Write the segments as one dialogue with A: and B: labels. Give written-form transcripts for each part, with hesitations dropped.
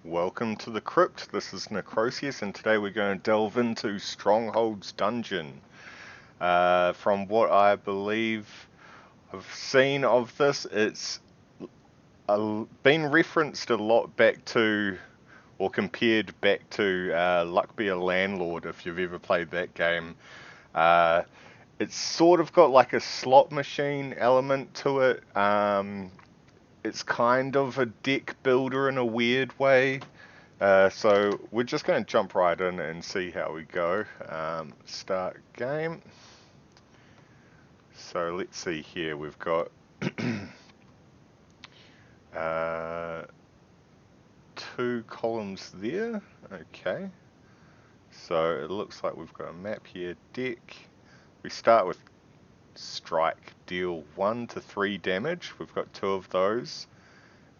A: Welcome to the crypt. This is Necrosius, and today we're going to delve into Strongholds dungeon. From what I believe I've seen of this, it's been referenced a lot back to, or compared back to, Luck Be a Landlord, if you've ever played that game. Uh, it's sort of got like a slot machine element to it. It's kind of a deck builder in a weird way. So we're just going to jump right in and see how we go. Start game. So let's see here. We've got uh, two columns there. Okay. So it looks like we've got a map here. Deck. We start with strike. Deal 1 to 3 damage. We've got two of those.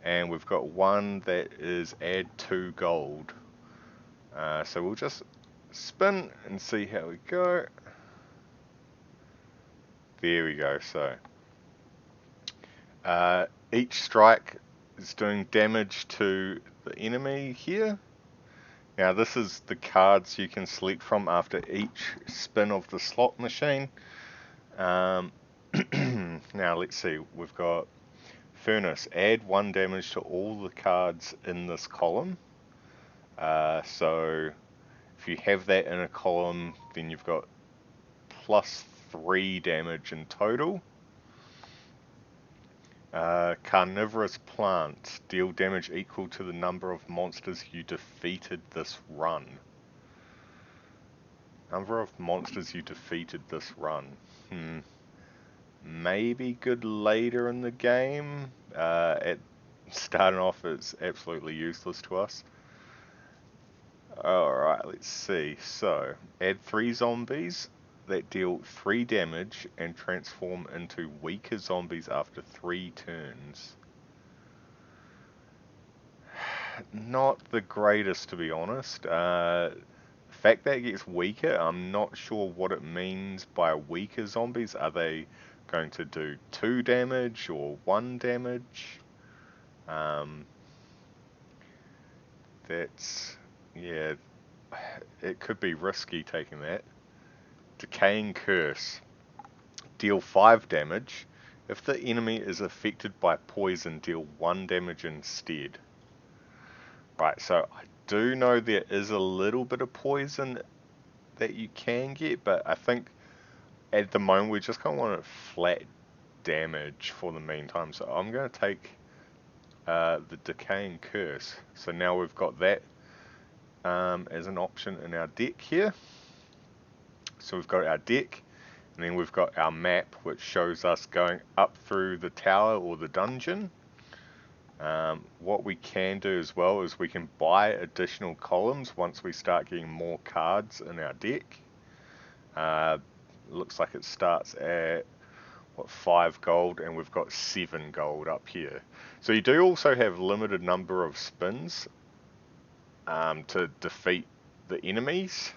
A: And we've got one that is add 2 gold. So we'll just spin and see how we go. There we go. So each strike is doing damage to the enemy here. Now this is the cards you can select from after each spin of the slot machine. Now let's see, we've got Furnace. Add 1 damage to all the cards in this column. So if you have that in a column, then you've got plus 3 damage in total. Carnivorous Plant. Deal damage equal to the number of monsters you defeated this run. Number of monsters you defeated this run. Maybe good later in the game. At starting off, it's absolutely useless to us. Alright, let's see. So, add 3 zombies that deal 3 damage and transform into weaker zombies after 3 turns. Not the greatest, to be honest. The fact that it gets weaker, I'm not sure what it means by weaker zombies. Are they going to do 2 damage or 1 damage? Yeah, it could be risky taking that. Decaying Curse. Deal 5 damage. If the enemy is affected by poison, deal 1 damage instead. Right, so I do know there is a little bit of poison that you can get, but I think at the moment we just kind of want it flat damage for the meantime. So I'm going to take the Decaying Curse. So now we've got that as an option in our deck here. So we've got our deck, and then we've got our map, which shows us going up through the tower or the dungeon. What we can do as well is we can buy additional columns once we start getting more cards in our deck. Looks like it starts at 5 gold, and we've got 7 gold up here. So you do also have limited number of spins to defeat the enemies.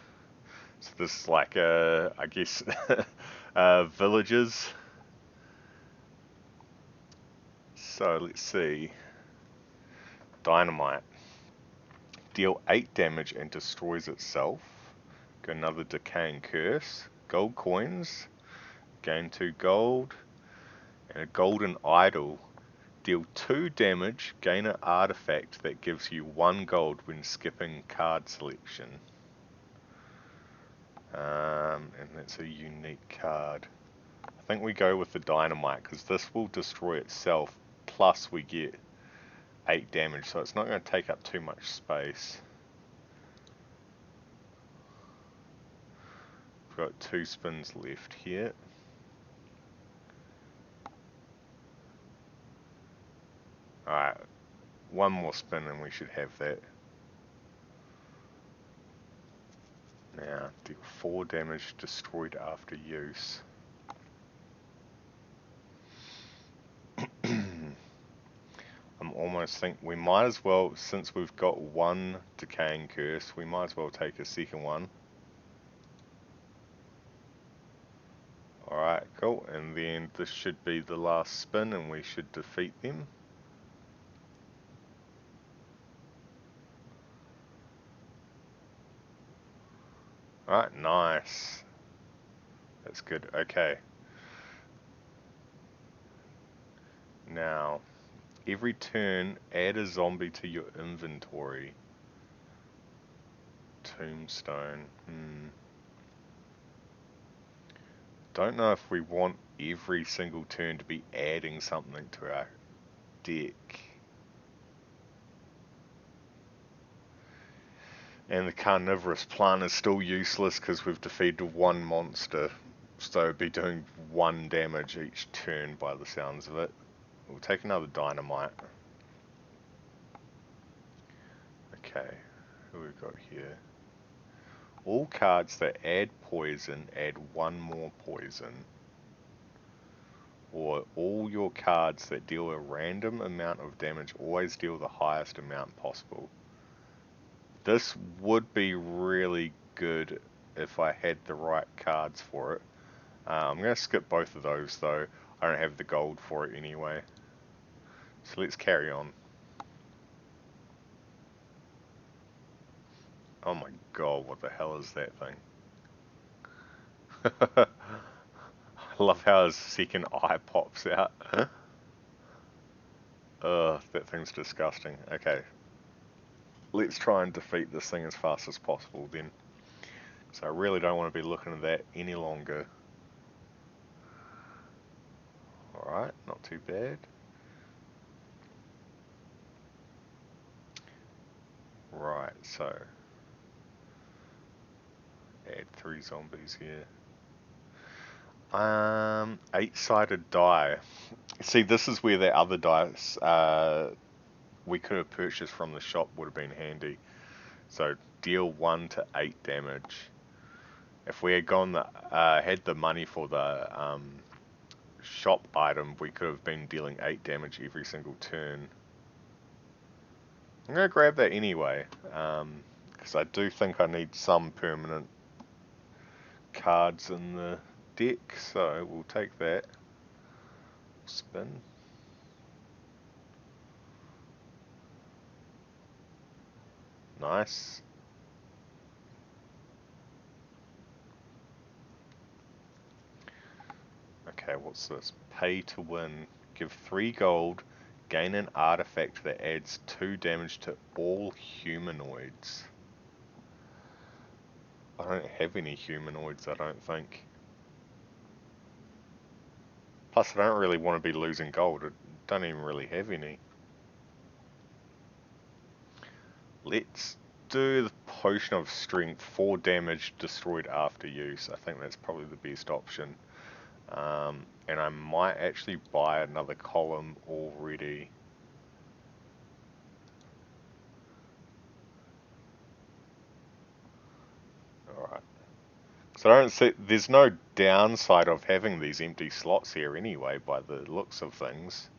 A: So this is like I guess villages. So let's see. Dynamite. Deal 8 damage and destroys itself. Got another Decaying Curse. Gold coins. Gain 2 gold. And a Golden Idol. Deal 2 damage, gain an artifact that gives you 1 gold when skipping card selection. And that's a unique card. I think we go with the Dynamite, because this will destroy itself, plus we get 8 damage, so it's not going to take up too much space. We've got 2 spins left here. Alright, 1 more spin and we should have that. Now, deal 4 damage destroyed after use. I'm almost think we might as well, since we've got 1 Decaying Curse, we might as well take a second one. Alright, cool, and then this should be the last spin and we should defeat them. Alright, nice. That's good. Okay. Now, every turn, add a zombie to your inventory. Tombstone. Don't know if we want every single turn to be adding something to our deck. And the carnivorous plant is still useless because we've defeated one monster. So it'd be doing 1 damage each turn by the sounds of it. We'll take another dynamite. Okay, who we got here? All cards that add poison add 1 more poison. Or all your cards that deal a random amount of damage always deal the highest amount possible. This would be really good if I had the right cards for it. I'm going to skip both of those though. I don't have the gold for it anyway. So let's carry on. Oh my god, what the hell is that thing? I love how his second eye pops out. Ugh, that thing's disgusting. Okay. Let's try and defeat this thing as fast as possible then. So I really don't want to be looking at that any longer. Alright, not too bad. Right, so add 3 zombies here. 8-sided die. See, this is where the other dice we could have purchased from the shop would have been handy. So deal 1 to 8 damage. If we had gone had the money for the shop item, we could have been dealing 8 damage every single turn. I'm gonna grab that anyway, because I do think I need some permanent cards in the deck, so we'll take that. Spin. Nice. Okay, what's this? Pay to win. Give 3 gold, gain an artifact that adds 2 damage to all humanoids. I don't have any humanoids, I don't think. Plus, I don't really want to be losing gold. I don't even really have any. Let's do the Potion of Strength, 4 damage destroyed after use. I think that's probably the best option. And I might actually buy another column already. Alright. So I don't see, there's no downside of having these empty slots here anyway, by the looks of things.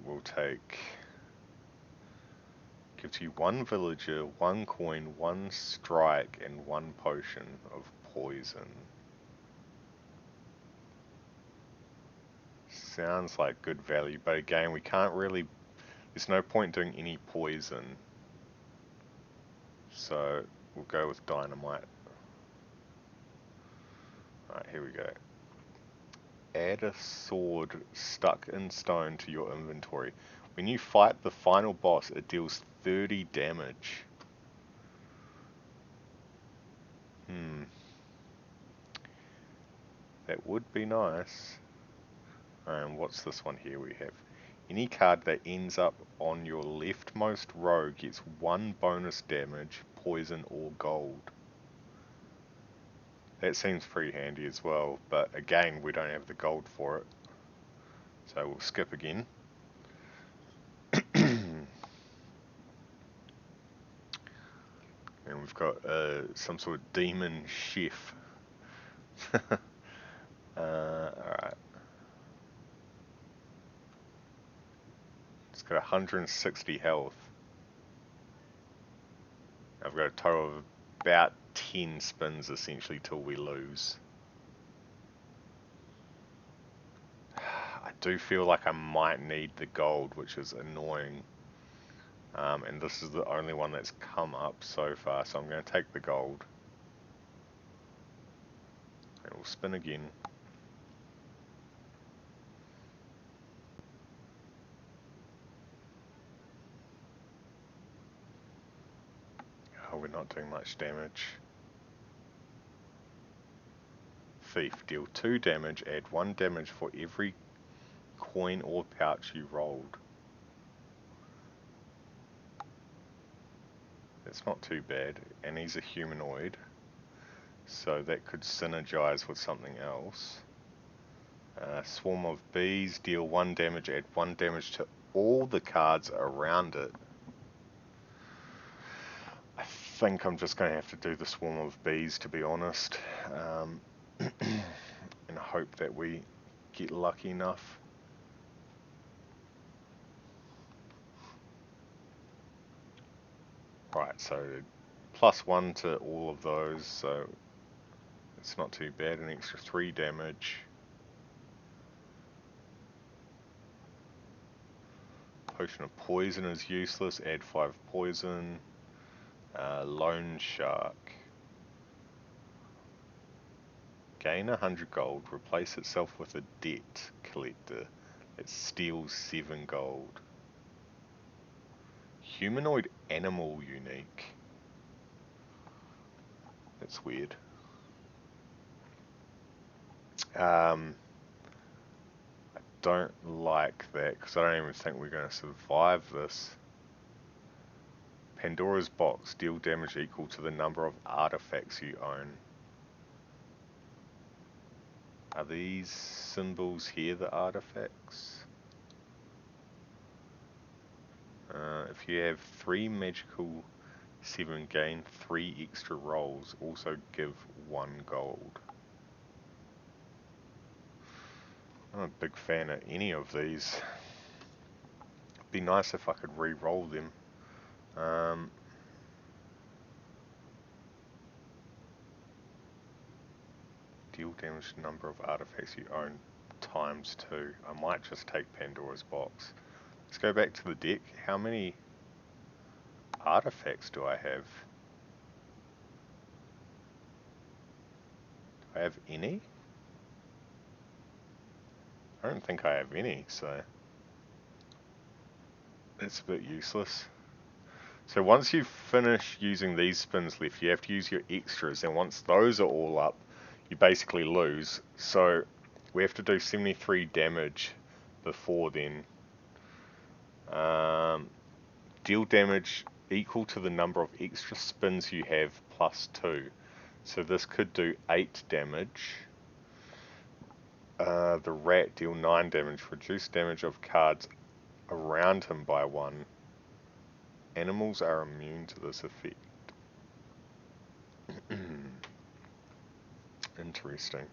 A: We'll take, gives you 1 villager, 1 coin, 1 strike, and 1 potion of poison. Sounds like good value, but again, we can't really, there's no point doing any poison. So we'll go with dynamite. Alright, here we go. Add a sword stuck in stone to your inventory. When you fight the final boss, it deals 30 damage. That would be nice. And what's this one here we have? Any card that ends up on your leftmost row gets 1 bonus damage, poison or gold. That seems pretty handy as well, but again, we don't have the gold for it. So we'll skip again. And we've got some sort of demon chef. Alright. It's got 160 health. I've got a total of about 10 spins essentially till we lose. I do feel like I might need the gold, which is annoying. And this is the only one that's come up so far, so I'm going to take the gold. And we'll spin again. Oh, we're not doing much damage. Thief, deal 2 damage, add 1 damage for every coin or pouch you rolled. That's not too bad, and he's a humanoid, so that could synergize with something else. Swarm of bees, deal 1 damage, add 1 damage to all the cards around it. I think I'm just going to have to do the swarm of bees, to be honest, and hope that we get lucky enough. Right, so +1 to all of those, so it's not too bad, an extra 3 damage. Potion of poison is useless, add 5 poison. Loan shark. Gain 100 gold, replace itself with a debt collector that steals 7 gold. Humanoid animal unique. That's weird. I don't like that because I don't even think we're going to survive this. Pandora's box, deal damage equal to the number of artifacts you own. Are these symbols here the artifacts? If you have 3 magical 7, gain 3 extra rolls, also give 1 gold. I'm not a big fan of any of these. It'd be nice if I could re-roll them. Deal damage to number of artifacts you own ×2. I might just take Pandora's box. Let's go back to the deck. How many artifacts do I have? Do I have any? I don't think I have any, so that's a bit useless. So once you finish using these spins left, you have to use your extras, and once those are all up, you basically lose. So we have to do 73 damage before then. Deal damage equal to the number of extra spins you have +2. So this could do 8 damage. The rat, deal 9 damage. Reduce damage of cards around him by 1. Animals are immune to this effect. Interesting.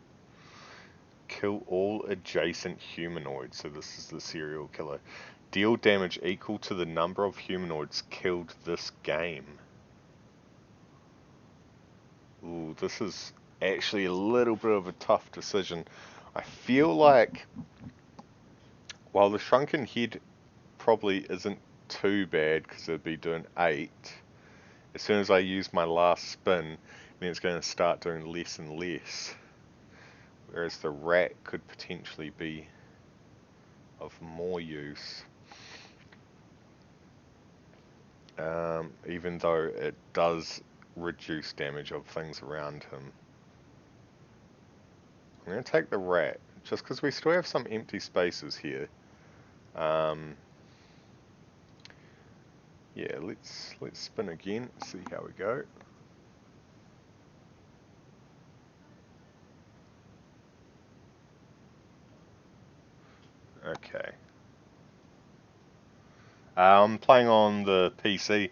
A: Kill all adjacent humanoids. So this is the serial killer. Deal damage equal to the number of humanoids killed this game. Ooh, this is actually a little bit of a tough decision. I feel like while the shrunken head probably isn't too bad because it'd be doing 8, as soon as I use my last spin, then it's going to start doing less and less. Whereas the rat could potentially be of more use. Even though it does reduce damage of things around him. I'm going to take the rat, just because we still have some empty spaces here. Yeah, let's spin again, see how we go. Okay. I'm playing on the PC.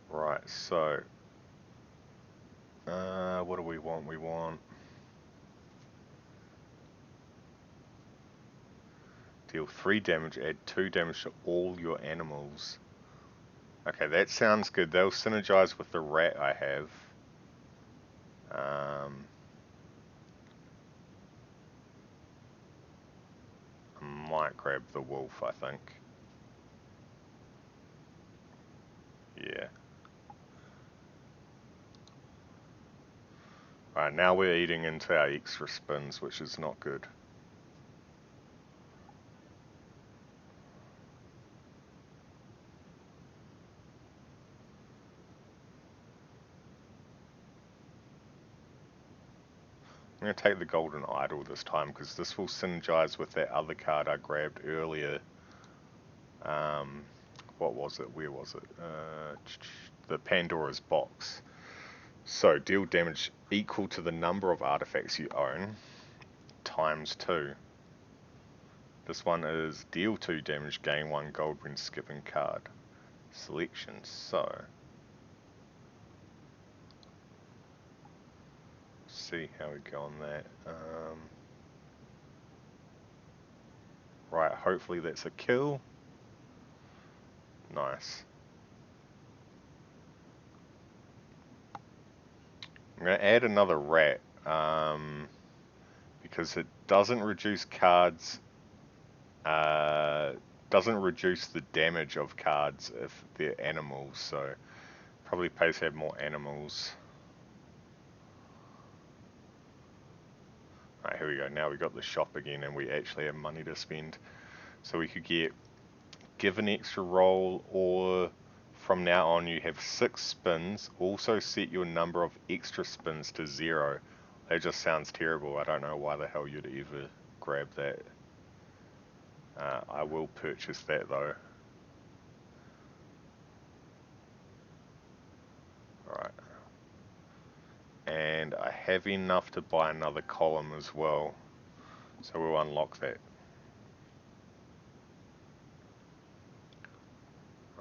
A: Right, so what do we want? We want deal 3 damage, add 2 damage to all your animals. Okay, that sounds good. They'll synergize with the rat I have. I might grab the wolf, I think. Yeah. Alright, now we're eating into our extra spins, which is not good. I'm going to take the golden idol this time because this will synergize with that other card I grabbed earlier. What was it? Where was it? The Pandora's box. So deal damage equal to the number of artifacts you own times 2. This one is deal 2 damage, gain 1 gold when skipping card selection. So see how we go on that. Right, hopefully that's a kill. Nice. I'm going to add another rat because it doesn't reduce cards, doesn't reduce the damage of cards if they're animals, so probably pays to have more animals. Right, here we go. Now we got the shop again and we actually have money to spend. So we could get give an extra roll, or from now on you have 6 spins. Also set your number of extra spins to 0. That just sounds terrible. I don't know why the hell you'd ever grab that. I will purchase that though. Alright. And I have enough to buy another column as well. So we'll unlock that.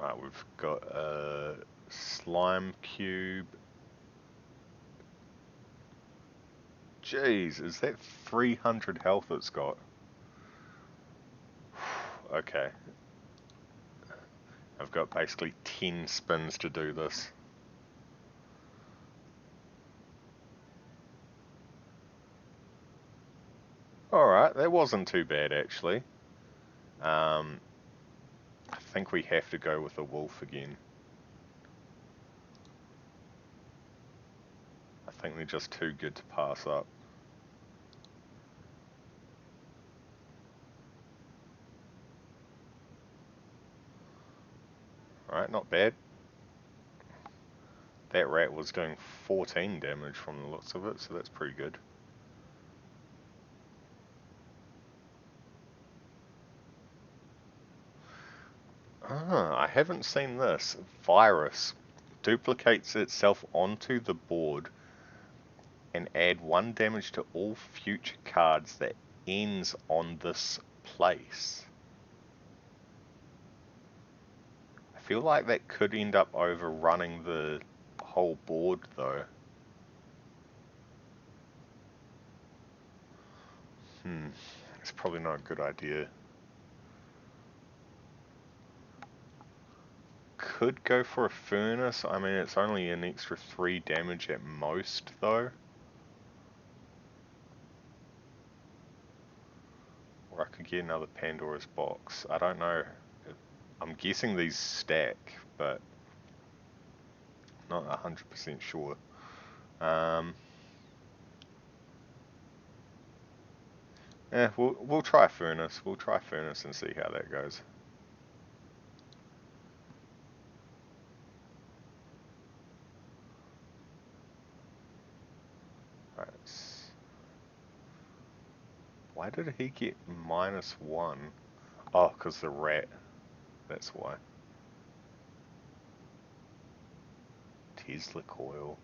A: Right, we've got a slime cube. Jeez, is that 300 health it's got? Okay. I've got basically 10 spins to do this. Alright, that wasn't too bad actually. I think we have to go with the wolf again. I think they're just too good to pass up. Alright, not bad. That rat was doing 14 damage from the looks of it, so that's pretty good. Ah, I haven't seen this. Virus duplicates itself onto the board and add 1 damage to all future cards that ends on this place. I feel like that could end up overrunning the whole board though. It's probably not a good idea. Could go for a furnace. I mean, it's only an extra 3 damage at most though. Or I could get another Pandora's box. I don't know. I'm guessing these stack, but not 100% sure. Yeah, we'll try furnace. We'll try furnace and see how that goes. Right. Why did he get -1? Oh, because the rat. That's why. Tesla coil.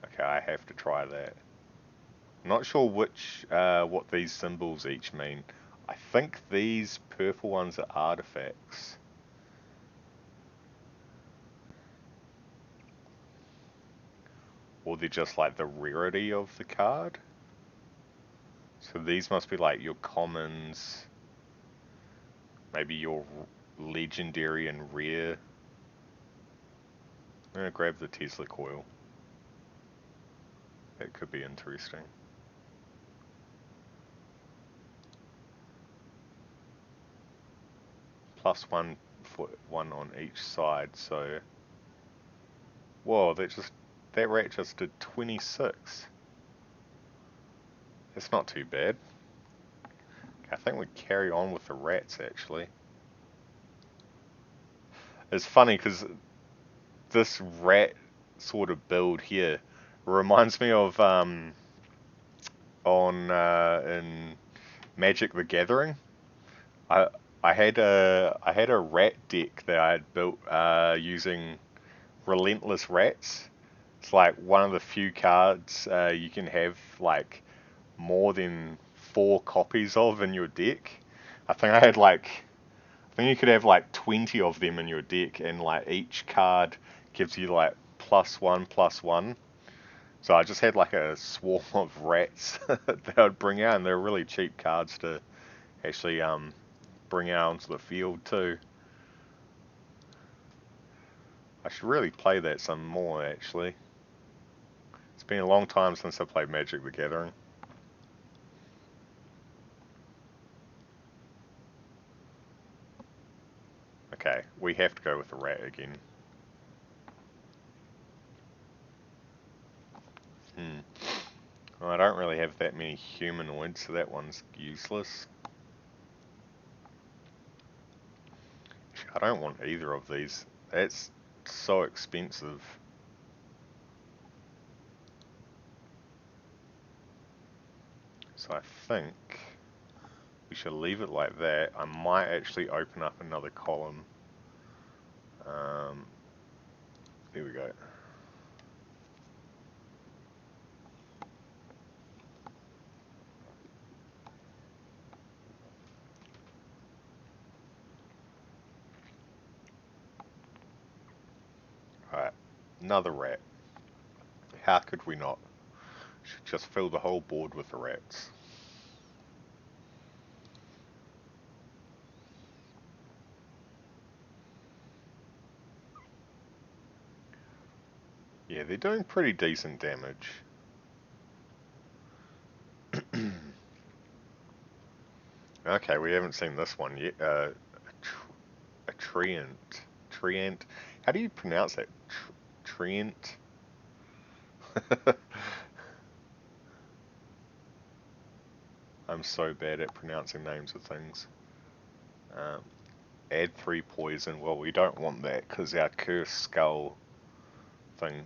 A: Okay, I have to try that. Not sure which, what these symbols each mean. I think these purple ones are artifacts. Or they're just like the rarity of the card. So these must be like your commons, maybe your legendary and rare. I'm gonna grab the Tesla coil. That could be interesting. +1 for one on each side, so... Whoa, that rat just did 26. That's not too bad. I think we carry on with the rats, actually. It's funny, because this rat sort of build here reminds me of in Magic the Gathering. I I had a rat deck that I had built using Relentless Rats. It's like one of the few cards you can have like more than 4 copies of in your deck. I think I had like I think you could have like 20 of them in your deck, and like each card gives you like +1/+1. So I just had like a swarm of rats that I would bring out, and they're really cheap cards to actually bring out onto the field too. I should really play that some more actually. It's been a long time since I played Magic the Gathering. Okay, we have to go with the rat again. Well, I don't really have that many humanoids, so that one's useless. I don't want either of these. That's so expensive. So I think we should leave it like that. I might actually open up another column. There we go. Alright, another rat. How could we not? Should just fill the whole board with the rats. Yeah, they're doing pretty decent damage. Okay, we haven't seen this one yet. A treant. Treant. How do you pronounce that? Treant? I'm so bad at pronouncing names of things. Um, add 3 poison. Well, we don't want that because our cursed skull thing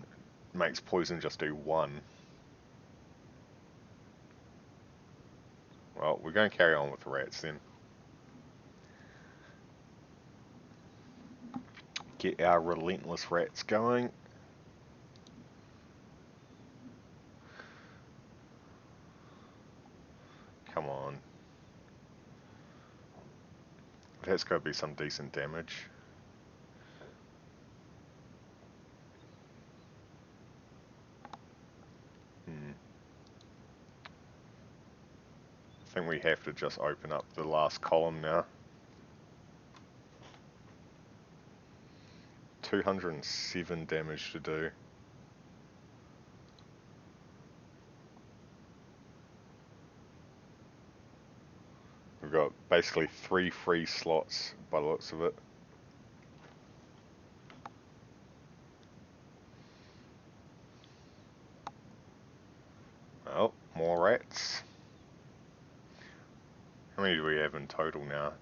A: makes poison just do 1. Well, we're going to carry on with the rats then. Get our relentless rats going. Come on. That's got to be some decent damage. I think we have to just open up the last column now. 207 damage to do. We've got basically 3 free slots by the looks of it. Oh, more rats. How many do we have in total now?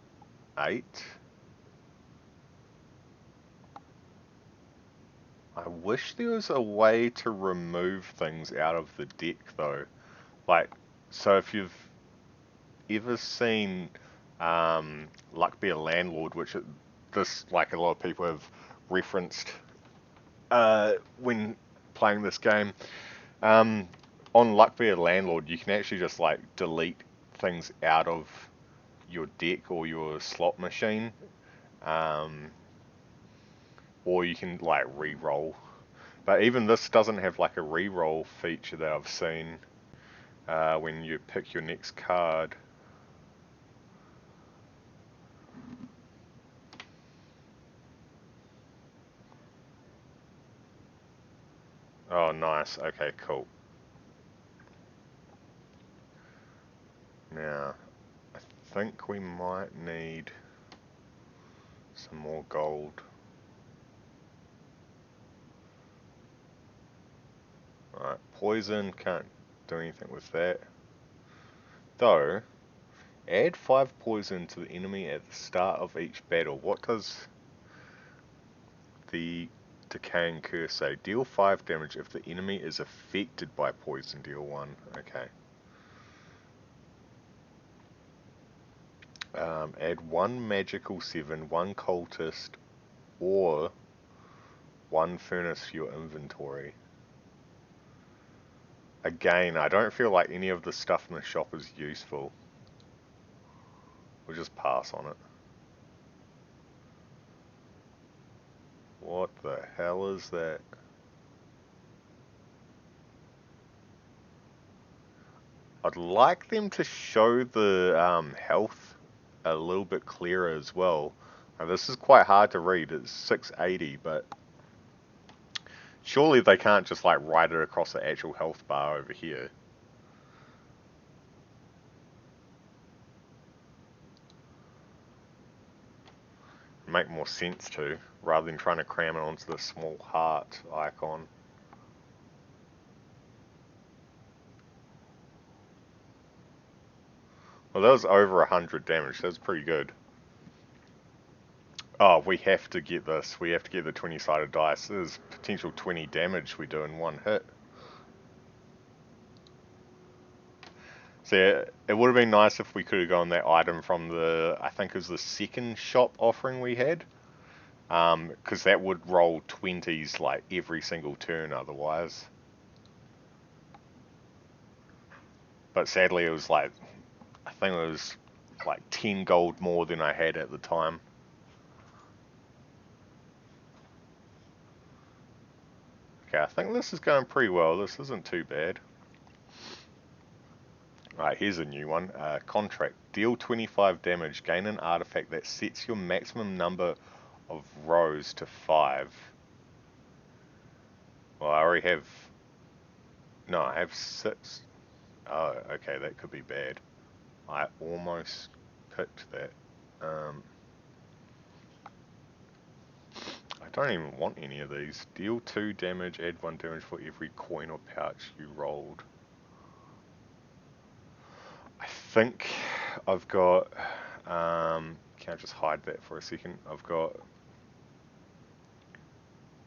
A: 8? I wish there was a way to remove things out of the deck though. Like, so if you've ever seen Luck Be a Landlord, which this, like a lot of people have referenced when playing this game, on Luck Be a Landlord you can actually just like delete things out of your deck or your slot machine, or you can like re-roll. But even this doesn't have like a re-roll feature that I've seen when you pick your next card. Oh, nice. Okay, cool. Now, I think we might need... Some more gold. Alright, poison, can't do anything with that. Though, add 5 poison to the enemy at the start of each battle. What does the decaying curse say? Deal 5 damage if the enemy is affected by poison. Deal 1. Okay. Add 1 magical 7, 1 cultist, or 1 furnace to your inventory. Again, I don't feel like any of the stuff in the shop is useful. We'll just pass on it. What the hell is that? I'd like them to show the health a little bit clearer as well. Now, this is quite hard to read. It's 680, but surely they can't just like write it across the actual health bar over here. Make more sense to, rather than trying to cram it onto the small heart icon. Well, that was over 100 damage. That's pretty good. Oh, we have to get this. We have to get the 20-sided dice. There's potential 20 damage we do in one hit. So yeah, it would have been nice if we could have gotten that item from the, I think it was the second shop offering we had. Because that would roll 20s like every single turn otherwise. But sadly it was like, I think it was like 10 gold more than I had at the time. Okay, I think this is going pretty well. This isn't too bad. Alright, here's a new one. Contract. Deal 25 damage. Gain an artifact that sets your maximum number of rows to 5. Well, I already have... No, I have 6. Oh, okay, that could be bad. I almost picked that. I don't even want any of these. Deal 2 damage, add 1 damage for every coin or pouch you rolled. I think I've got... can I just hide that for a second? I've got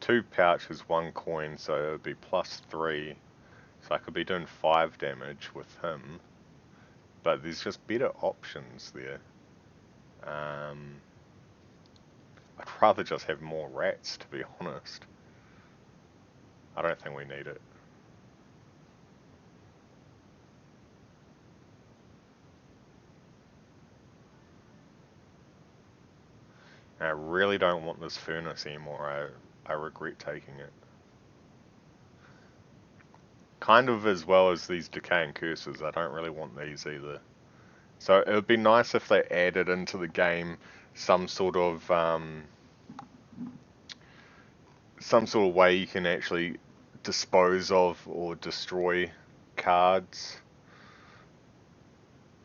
A: 2 pouches, 1 coin, so it would be plus 3. So I could be doing 5 damage with him. But there's just better options there. I'd rather just have more rats, to be honest. I don't think we need it. And I really don't want this furnace anymore. I regret taking it. Kind of as well as these decaying curses. I don't really want these either. So it would be nice if they added into the game some sort of way you can actually dispose of or destroy cards.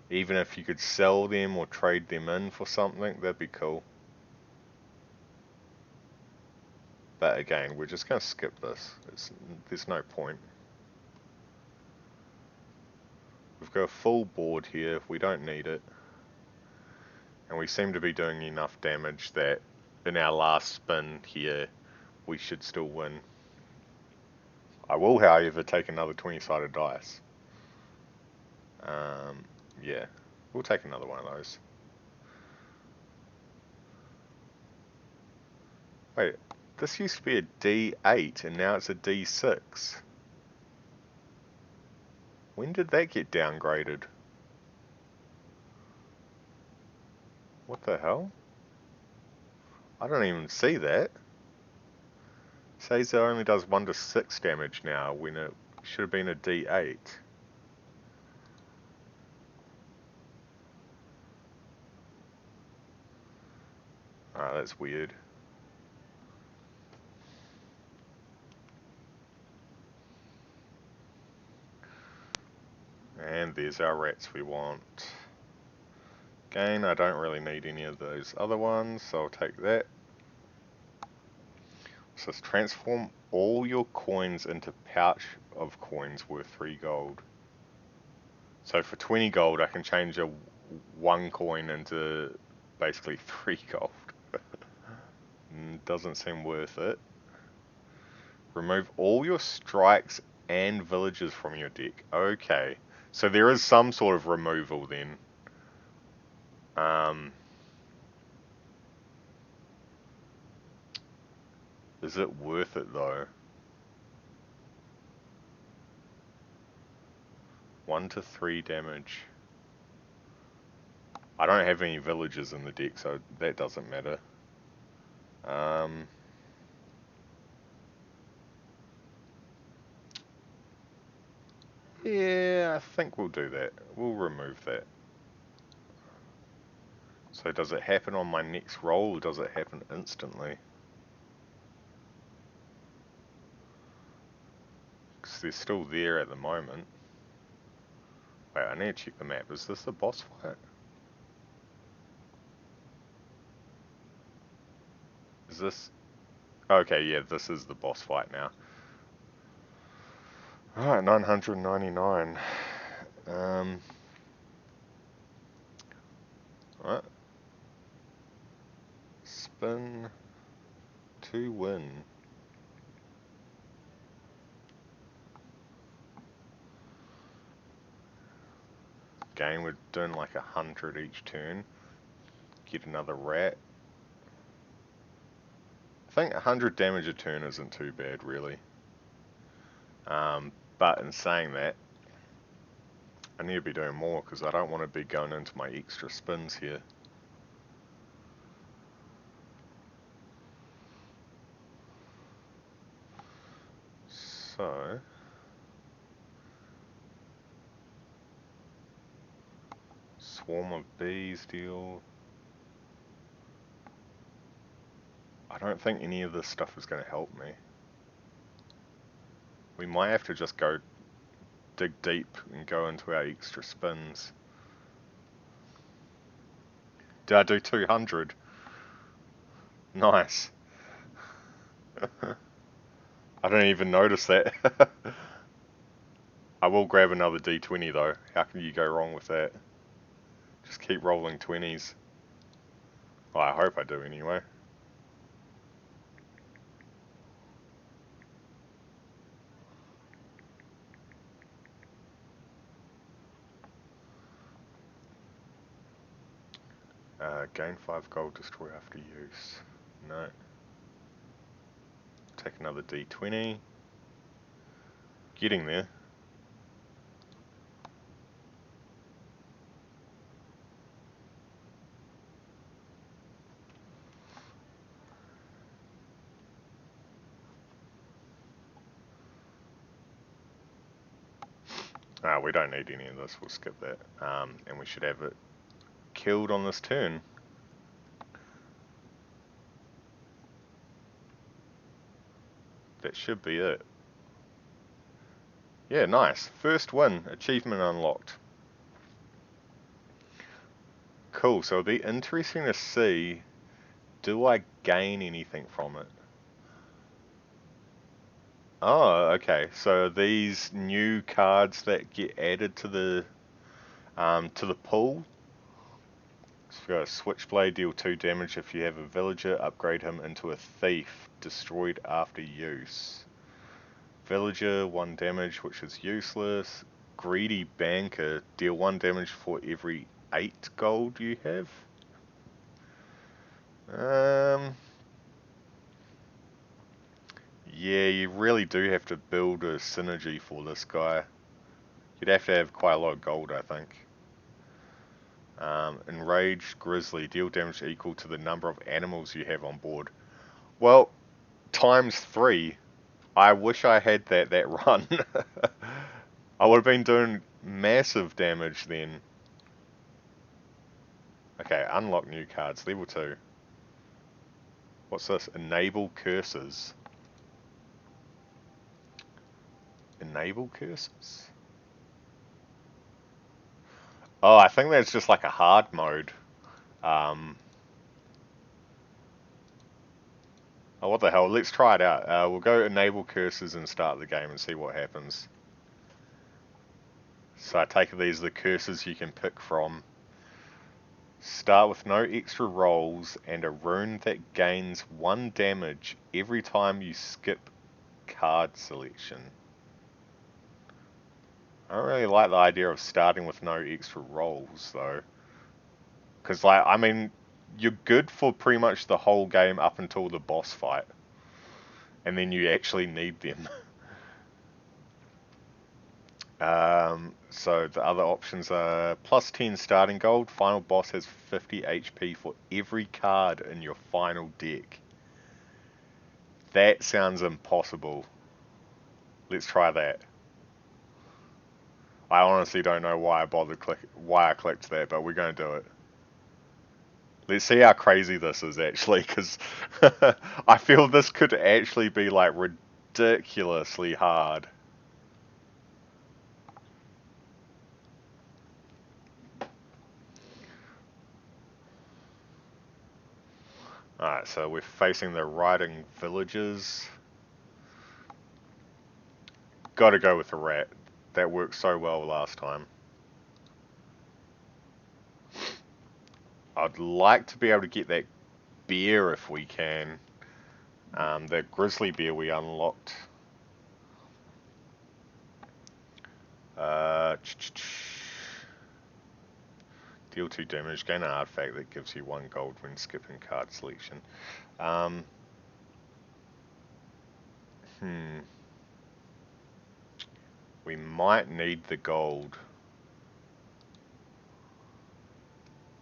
A: Even if you could sell them or trade them in for something, that'd be cool. But again, we're just going to skip this. There's no point. We've got a full board here. We don't need it. And we seem to be doing enough damage that in our last spin here, we should still win. I will, however, take another 20-sided dice. Yeah, we'll take another one of those. Wait, this used to be a D8 and now it's a D6. When did that get downgraded? What the hell? I don't even see that. It says it only does 1 to 6 damage now when it should have been a D8. Ah, that's weird. And there's our rats we want. Again, I don't really need any of those other ones, so I'll take that. So let's transform all your coins into pouch of coins worth 3 gold. So for 20 gold, I can change a 1 coin into basically 3 gold. Doesn't seem worth it. Remove all your strikes and villages from your deck. Okay, so there is some sort of removal then. Is it worth it though? 1 to 3 damage. I don't have any villages in the deck, so that doesn't matter. Yeah, I think we'll do that. We'll remove that. So does it happen on my next roll, or does it happen instantly? Because they're still there at the moment. Wait, I need to check the map. Is this the boss fight? Is this... Okay, yeah, this is the boss fight now. Alright, 999. Alright. Spin to win. Again, we're doing like 100 each turn. Get another rat. I think 100 damage a turn isn't too bad, really. But in saying that, I need to be doing more because I don't want to be going into my extra spins here. So, swarm of bees deal. I don't think any of this stuff is going to help me. We might have to just go dig deep and go into our extra spins. Did I do 200? Nice. I didn't even notice that. I will grab another D20 though. How can you go wrong with that? Just keep rolling 20s. Well, I hope I do anyway. Gain 5 gold, destroy after use. No. Take another D20. Getting there. We don't need any of this, we'll skip that. And we should have it killed on this turn. That should be it. Yeah, nice. First win, achievement unlocked. Cool, so it'll be interesting to see, do I gain anything from it? Oh, okay. So these new cards that get added to the pool. So we've got a Switchblade, deal 2 damage if you have a villager, upgrade him into a thief, destroyed after use. Villager, 1 damage, which is useless. Greedy Banker, deal 1 damage for every 8 gold you have. Yeah, you really do have to build a synergy for this guy. You'd have to have quite a lot of gold, I think. Enraged Grizzly, deal damage equal to the number of animals you have on board. Well, times 3. I wish I had that run. I would have been doing massive damage then. Okay, unlock new cards, level 2. What's this? Enable curses. Enable curses? Oh, I think that's just like a hard mode. Um, oh, what the hell? Let's try it out. We'll go enable cursors and start the game and see what happens. So I take it these are the cursors you can pick from. Start with no extra rolls and a rune that gains 1 damage every time you skip card selection. I don't really like the idea of starting with no extra rolls though. Because, like, I mean, you're good for pretty much the whole game up until the boss fight. And then you actually need them. So the other options are plus 10 starting gold. Final boss has 50 HP for every card in your final deck. That sounds impossible. Let's try that. I honestly don't know why I clicked that, but we're going to do it. Let's see how crazy this is actually, because I feel this could actually be like ridiculously hard. Alright, so we're facing the riding villages. Gotta go with the rat. That worked so well last time. I'd like to be able to get that bear if we can. The grizzly bear we unlocked. Uh, Deal 2 damage, gain an artifact that gives you 1 gold when skipping card selection. Um, We might need the gold.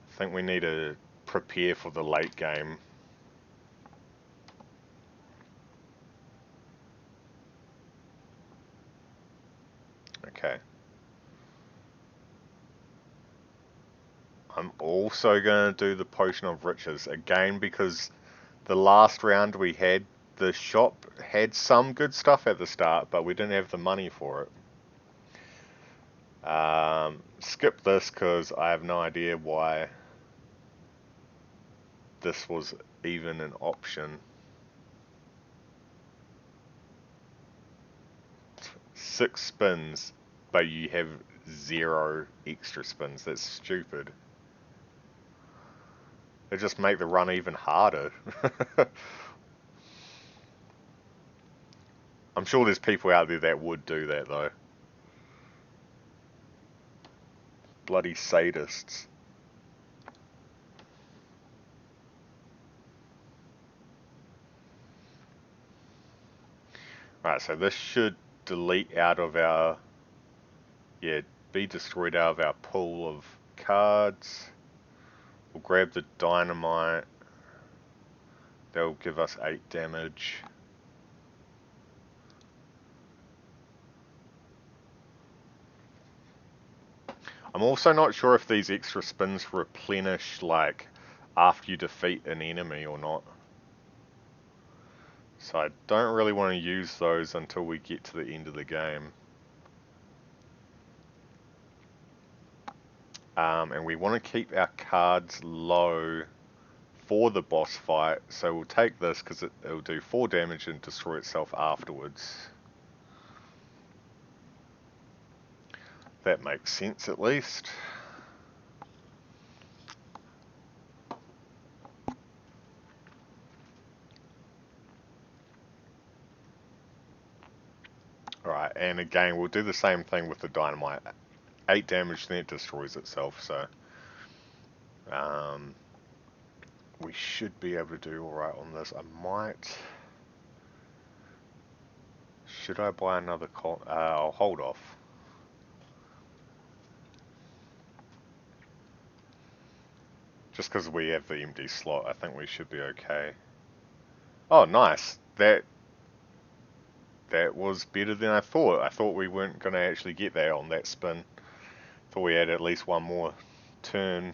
A: I think we need to prepare for the late game. Okay. I'm also going to do the Potion of Riches again because the last round we had, the shop had some good stuff at the start, but we didn't have the money for it. Skip this because I have no idea why this was even an option. 6 spins, but you have 0 extra spins. That's stupid. They just make the run even harder. I'm sure there's people out there that would do that though. Bloody sadists. Right, so this should delete out of our... Yeah, be destroyed out of our pool of cards. We'll grab the dynamite. That'll give us 8 damage. I'm also not sure if these extra spins replenish, like, after you defeat an enemy or not. So I don't really want to use those until we get to the end of the game. And we want to keep our cards low for the boss fight, so we'll take this because it'll do 4 damage and destroy itself afterwards. That makes sense at least. Alright, and again we'll do the same thing with the dynamite. 8 damage, then it destroys itself, so we should be able to do alright on this. I might... Should I buy another I'll hold off. Just because we have the empty slot, I think we should be okay. Oh, nice. That was better than I thought. I thought we weren't going to actually get that on that spin. Thought we had at least one more turn.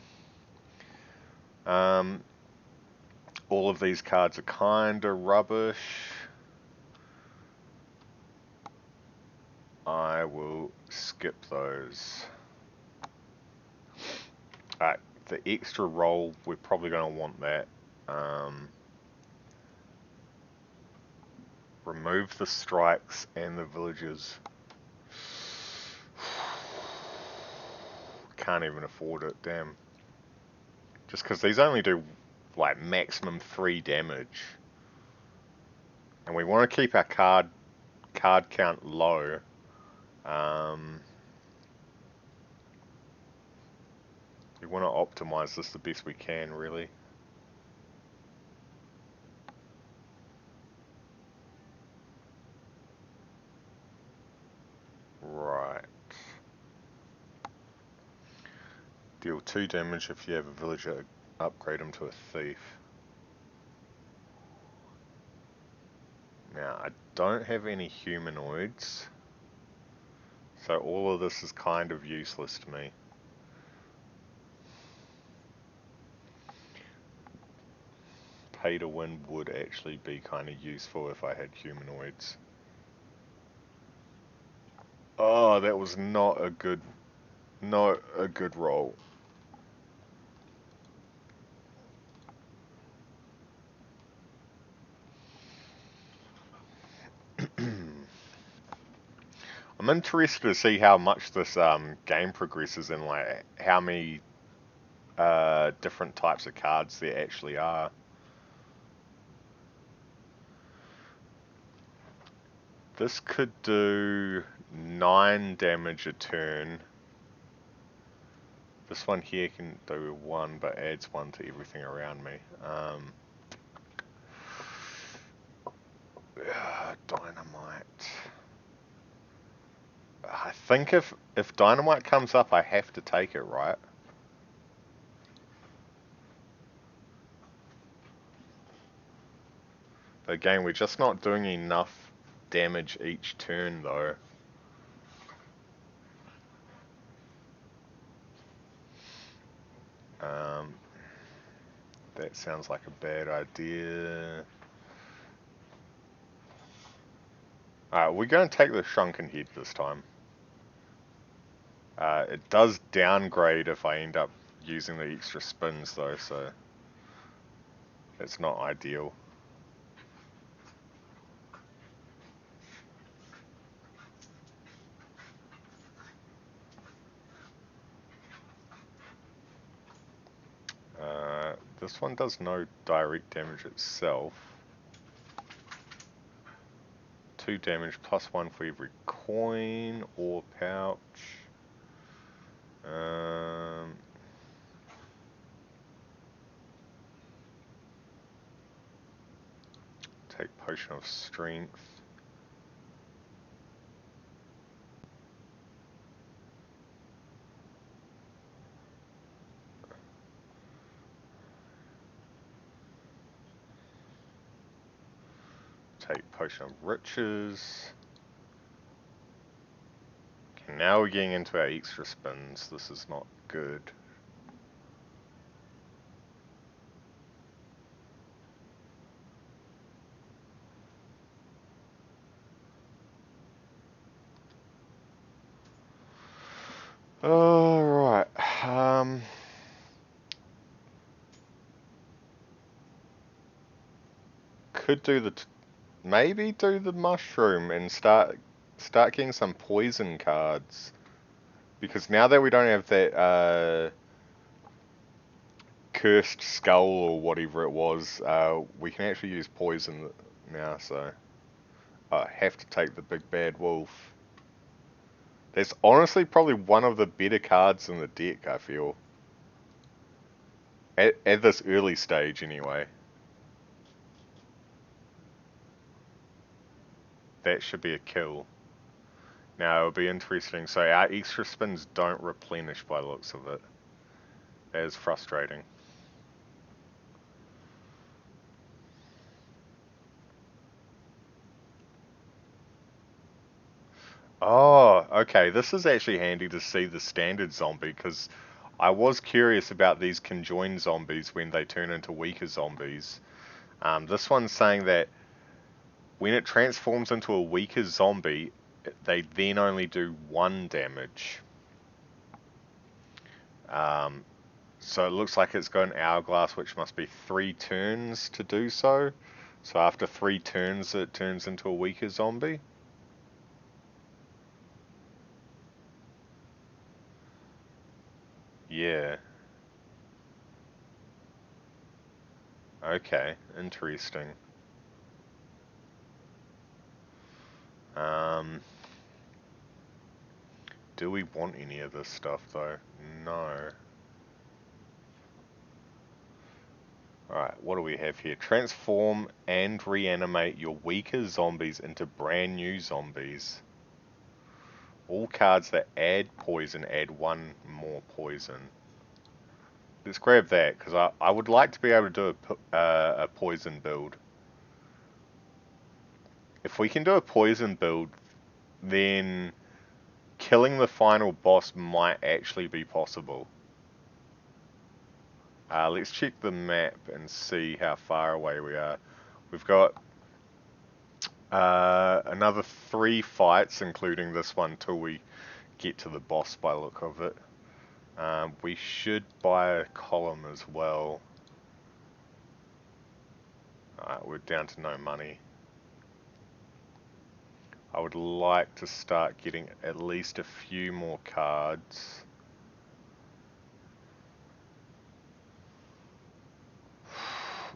A: All of these cards are kind of rubbish. I will skip those. Alright, the extra roll, we're probably going to want that. Remove the strikes and the villagers. Can't even afford it, damn. Just because these only do like maximum 3 damage. And we want to keep our card count low. We want to optimize this the best we can, really. Right. Deal 2 damage if you have a villager, upgrade him to a thief. Now, I don't have any humanoids, so all of this is kind of useless to me. Pay to win would actually be kind of useful if I had humanoids. Oh, that was not a good roll. I'm interested to see how much this game progresses and like how many different types of cards there actually are. This could do 9 damage a turn. This one here can do 1, but adds 1 to everything around me. Dynamite. I think if dynamite comes up, I have to take it, right? But again, we're just not doing enough damage each turn, though. That sounds like a bad idea. Alright, we're going to take the shrunken head this time. It does downgrade if I end up using the extra spins, though, so it's not ideal. This one does no direct damage itself. 2 damage plus 1 for every coin or pouch. Take potion of strength. Take potion of riches. Okay, now we're getting into our extra spins. This is not good. Alright. Could do maybe do the mushroom and start getting some poison cards. Because now that we don't have that cursed skull or whatever it was, we can actually use poison now, so I have to take the big bad wolf. That's honestly probably one of the better cards in the deck, I feel. At this early stage, anyway. That should be a kill. Now, it'll be interesting. So our extra spins don't replenish by the looks of it. That is frustrating. Oh, okay. This is actually handy to see the standard zombie, because I was curious about these conjoined zombies when they turn into weaker zombies. This one's saying that when it transforms into a weaker zombie, they then only do 1 damage. So it looks like it's got an hourglass, which must be 3 turns to do so. So after 3 turns, it turns into a weaker zombie. Yeah. Okay, interesting. Um, do we want any of this stuff though? No. Alright, what do we have here? Transform and reanimate your weaker zombies into brand new zombies. All cards that add poison add 1 more poison. Let's grab that, because I would like to be able to do a poison build. If we can do a poison build, then killing the final boss might actually be possible. Let's check the map and see how far away we are. We've got another 3 fights, including this one, till we get to the boss by the look of it. We should buy a column as well. Alright, we're down to no money. I would like to start getting at least a few more cards.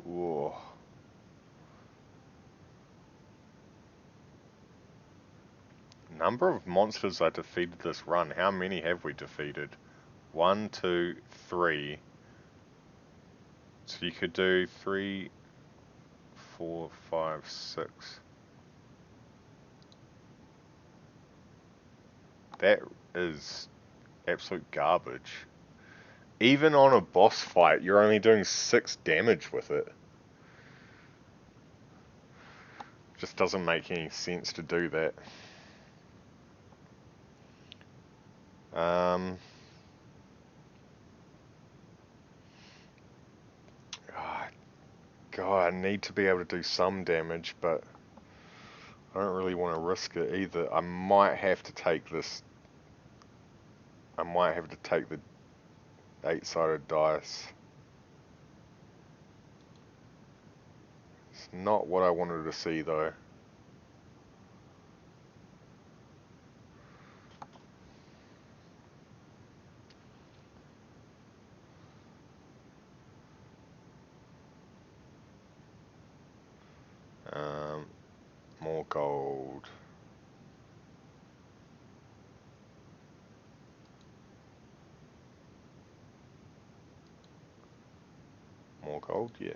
A: Whoa. Number of monsters I defeated this run. How many have we defeated? 1, 2, 3. So you could do 3, 4, 5, 6. That is absolute garbage. Even on a boss fight, you're only doing 6 damage with it. Just doesn't make any sense to do that. God, I need to be able to do some damage, but I don't really want to risk it either. I might have to take this. I might have to take the 8-sided dice. It's not what I wanted to see though. More gold. More gold, yeah.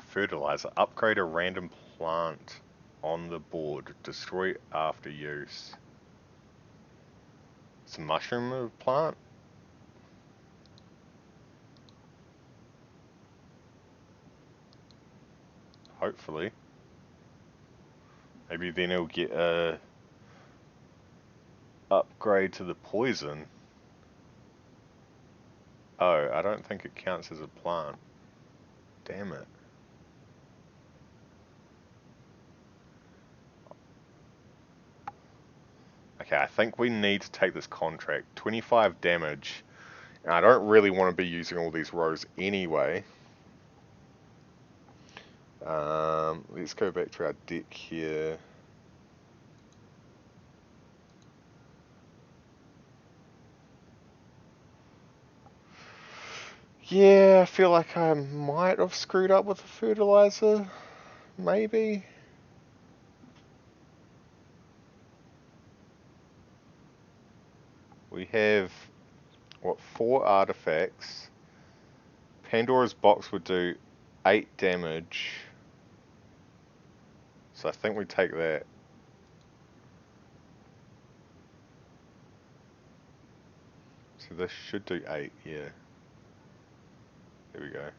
A: Fertilizer. Upgrade a random plant on the board. Destroy after use. It's a mushroom plant? Hopefully. Maybe then it'll get a upgrade to the poison. Oh, I don't think it counts as a plant. Damn it. Okay, I think we need to take this contract. 25 damage. And I don't really want to be using all these rows anyway. Let's go back to our deck here. Yeah, I feel like I might have screwed up with the fertilizer. Maybe. We have, what, 4 artifacts. Pandora's box would do 8 damage. So I think we take that. So this should do 8, yeah. There we go.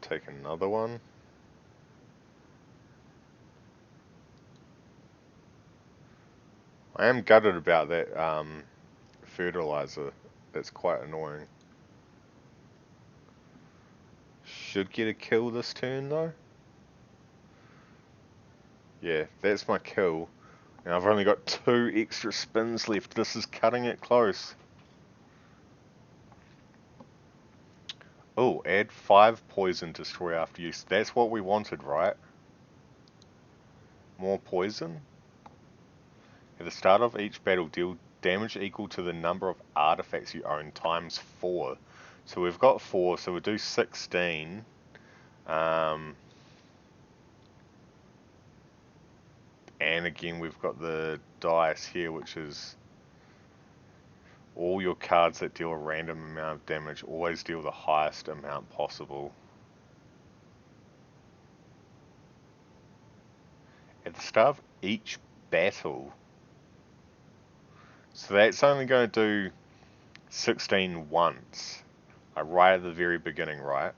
A: Take another one. I am gutted about that fertilizer. That's quite annoying. Should get a kill this turn though. Yeah, that's my kill. And I've only got 2 extra spins left. This is cutting it close. Oh, add 5 poison destroy after use. That's what we wanted, right? More poison? At the start of each battle, deal damage equal to the number of artifacts you own times 4. So we've got 4, so we'll do 16. And again, we've got the dice here, which is all your cards that deal a random amount of damage always deal the highest amount possible. At the start of each battle. So that's only going to do 16 once. Right at the very beginning, right?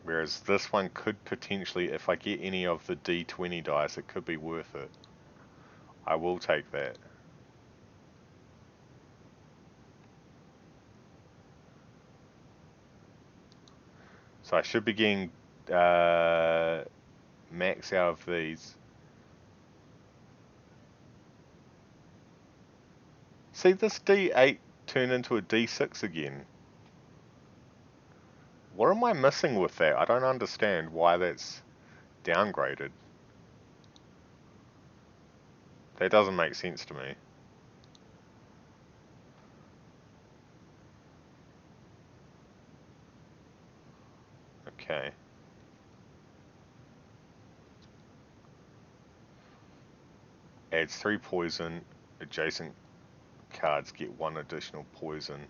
A: Whereas this one could potentially, if I get any of the D20 dice, it could be worth it. I will take that. So I should be getting max out of these. See, this D8 turned into a D6 again. What am I missing with that? I don't understand why that's downgraded. That doesn't make sense to me. Okay. Adds 3 poison. Adjacent cards get 1 additional poison.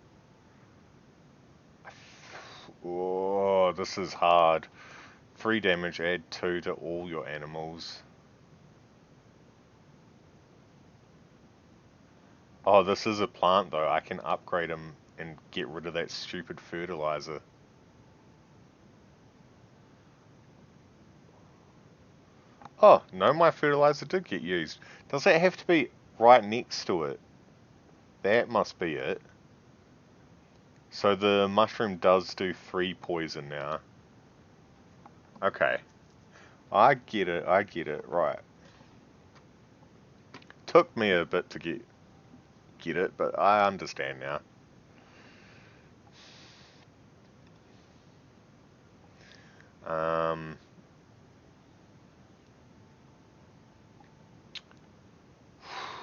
A: Oh, this is hard. 3 damage, add 2 to all your animals. Oh, this is a plant though. I can upgrade them and get rid of that stupid fertilizer. Oh, no, my fertilizer did get used. Does that have to be right next to it? That must be it. So the mushroom does do 3 poison now. Okay. I get it, right. Took me a bit to get it, but I understand now.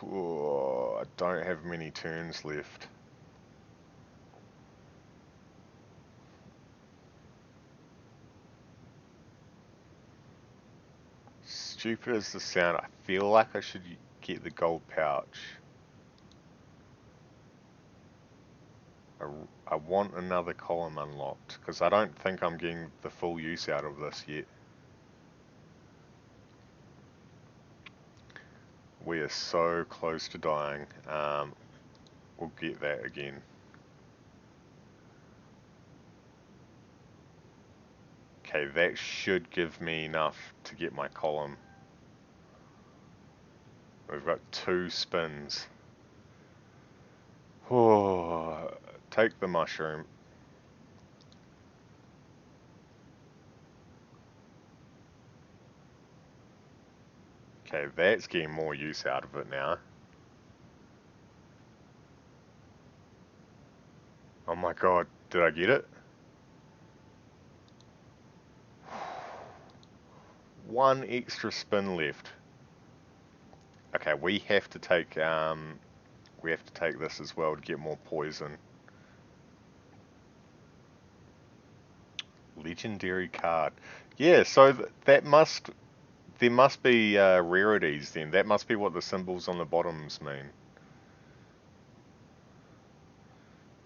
A: Oh, I don't have many turns left. Stupid as the sound, I feel like I should get the gold pouch. I want another column unlocked, because I don't think I'm getting the full use out of this yet. We are so close to dying. We'll get that again. Okay, that should give me enough to get my column. We've got 2 spins. Oh, take the mushroom. Okay, that's getting more use out of it now. Oh my god, did I get it? One extra spin left. Okay, we have to take this as well to get more poison. Legendary card. Yeah, so there must be rarities then. That must be what the symbols on the bottoms mean.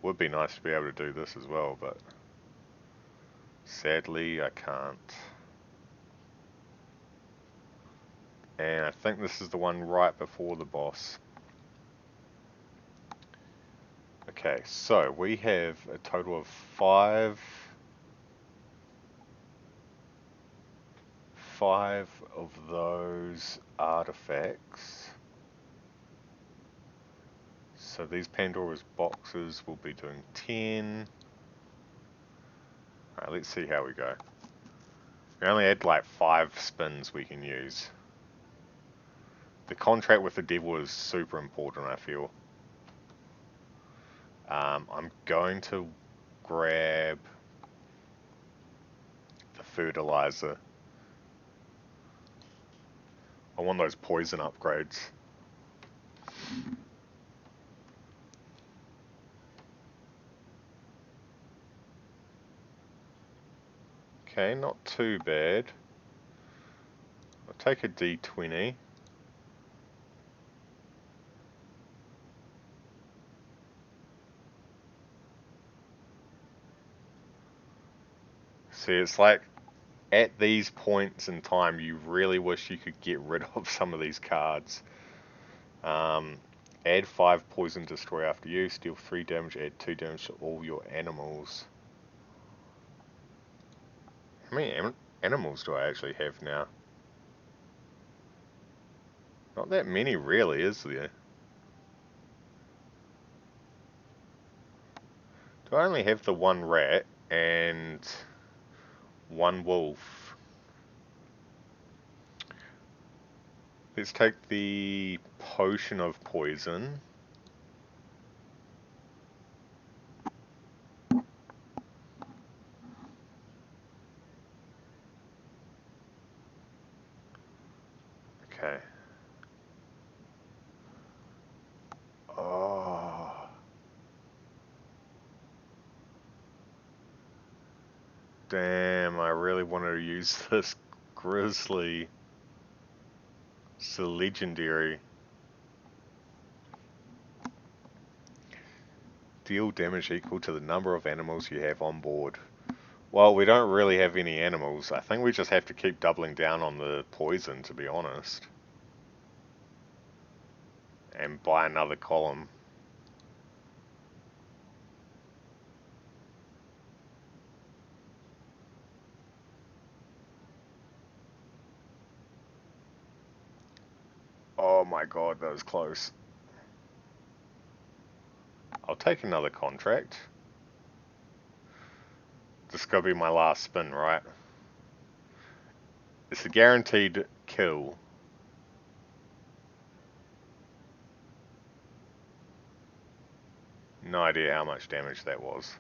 A: Would be nice to be able to do this as well, but sadly I can't. And I think this is the one right before the boss. Okay, so we have a total of 5 of those artifacts. So these Pandora's boxes will be doing 10. Alright, let's see how we go. We only had like 5 spins we can use. The contract with the devil is super important, I feel. I'm going to grab the fertilizer. I want those poison upgrades. Okay, not too bad. I'll take a D20. See, it's like at these points in time, you really wish you could get rid of some of these cards. Add 5 poison, destroy after use, deal 3 damage, add 2 damage to all your animals. How many animals do I actually have now? Not that many really, is there? Do I only have the 1 rat and 1 wolf? Let's take the potion of poison. Okay. Oh. Damn, I really wanted to use this grizzly. It's a legendary. Deal damage equal to the number of animals you have on board. Well, we don't really have any animals. I think we just have to keep doubling down on the poison, to be honest. And buy another column. Oh my god, that was close. I'll take another contract. This is gonna be my last spin, right? It's a guaranteed kill. No idea how much damage that was.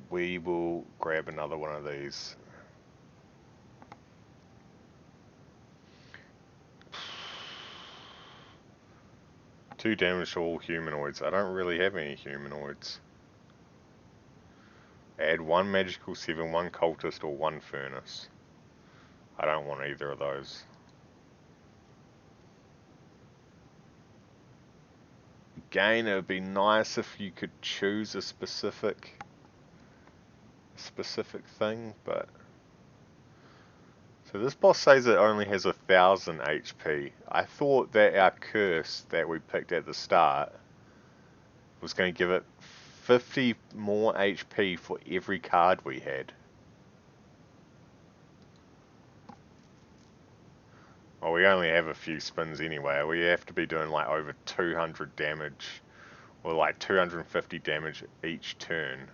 A: We will grab another one of these. Two damage to all humanoids. I don't really have any humanoids. Add 1 magical 7, 1 cultist, or 1 furnace. I don't want either of those. Again, it would be nice if you could choose a specific thing, but... So this boss says it only has 1000 HP. I thought that our curse that we picked at the start was going to give it 50 more HP for every card we had. Well, we only have a few spins anyway. We have to be doing like over 200 damage, or like 250 damage each turn.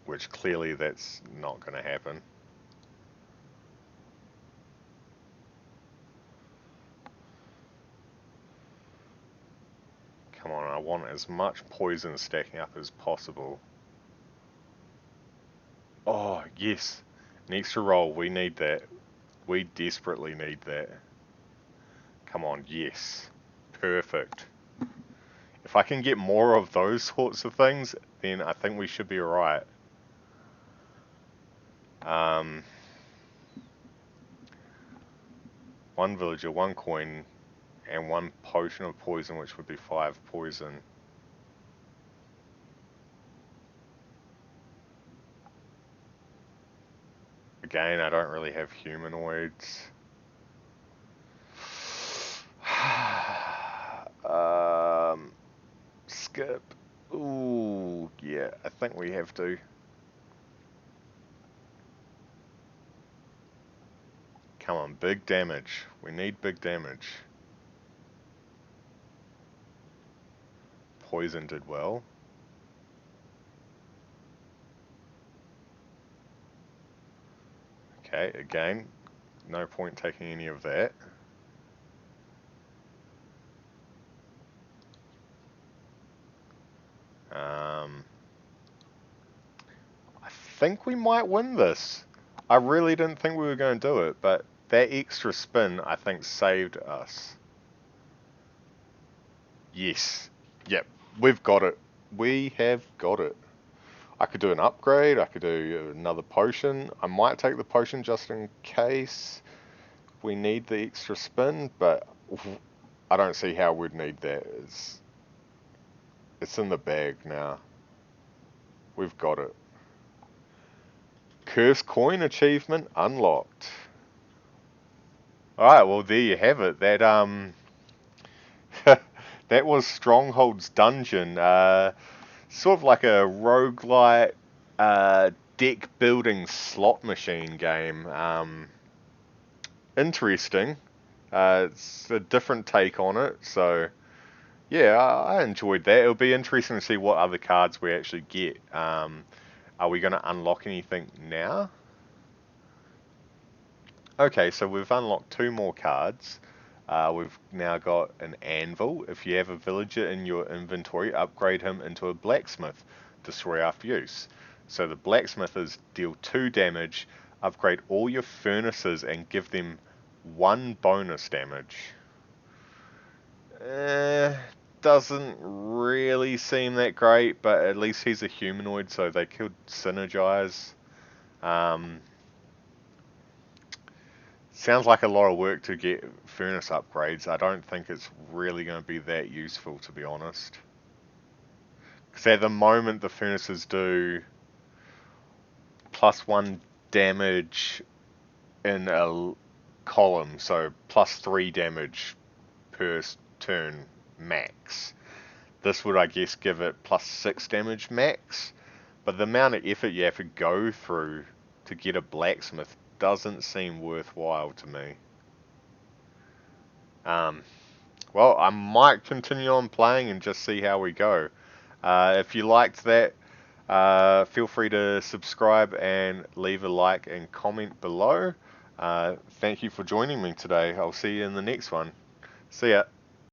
A: Which clearly that's not going to happen. Come on, I want as much poison stacking up as possible. Oh, yes. An extra roll, we need that. We desperately need that. Come on, yes. Perfect. If I can get more of those sorts of things, then I think we should be alright. One villager, 1 coin, and 1 potion of poison, which would be 5 poison. Again, I don't really have humanoids. Skip. Ooh, yeah, I think we have to. Come on, big damage. We need big damage. Poison did well. Okay, again, no point taking any of that. I think we might win this. I really didn't think we were going to do it, but that extra spin, I think, saved us. Yes. Yep, we've got it. We have got it. I could do an upgrade, I could do another potion. I might take the potion just in case we need the extra spin, but I don't see how we'd need that. It's in the bag now. We've got it. Curse coin achievement unlocked. Alright, well there you have it. That that was Strongholds dungeon. Sort of like a roguelike deck building slot machine game. Interesting. It's a different take on it, so yeah, I enjoyed that. It'll be interesting to see what other cards we actually get. Are we going to unlock anything now? Okay, so we've unlocked 2 more cards. We've now got an anvil. If you have a villager in your inventory, upgrade him into a blacksmith. Destroy after use. So the blacksmith is deal 2 damage, upgrade all your furnaces and give them 1 bonus damage. Doesn't really seem that great, but at least he's a humanoid, so they could synergize. Sounds like a lot of work to get furnace upgrades. I don't think it's really going to be that useful, to be honest. Because at the moment, the furnaces do +1 damage in a column, so +3 damage per turn max. This would, I guess, give it +6 damage max, but the amount of effort you have to go through to get a blacksmith doesn't seem worthwhile to me. Well, I might continue on playing and just see how we go. If you liked that, feel free to subscribe and leave a like and comment below. Thank you for joining me today. I'll see you in the next one. See ya.